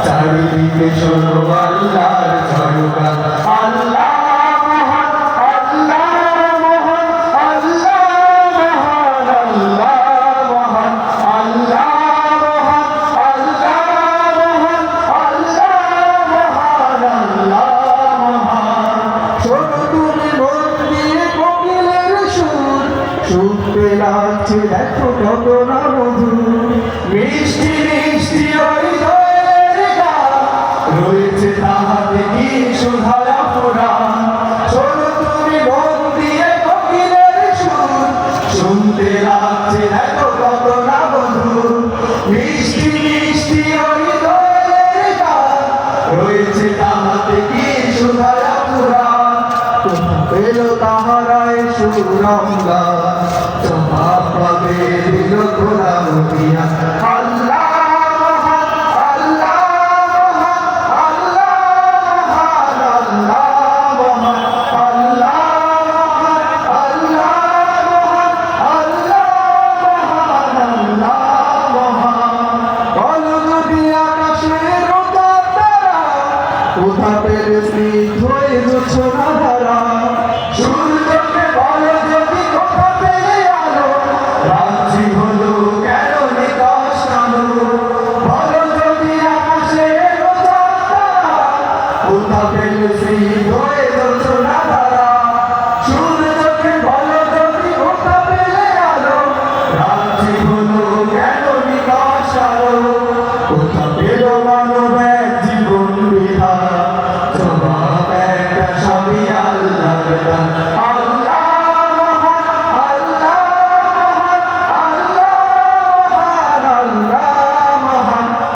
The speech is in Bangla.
চারিদিকে শোনো আল্লাহর ঝড়কা আল্লাহ মহান আল্লাহ মহান আল্লাহ মহান আল্লাহ মহান আল্লাহ মহান আল্লাহ মহান আল্লাহ মহান শোনো তুমি মন দিয়ে কোকিলের সুর শুনতে লাগছে দেখো কত না মধুর মিষ্টি মিষ্টি ওই রয়েছে তাহাতে কি সুধারা পুরাণ শোনো তুমি মন দিয়ে কোকিলের সুর শুনতে লাগছে দেখো কত না মধুর মিষ্টি মিষ্টি ওই দোয়েলের গান রয়েছে তাহাতে কি সুধারা পুরাণ তোমা পেল তাহারায় সুরঙ্গা তোমা পাবে দিল খোলা মতিয়া আল্লাহ কোথা পেলে স্নিগ্ধ ছোনা ধারা সূর্যকে বলো যদি কোথা পেলে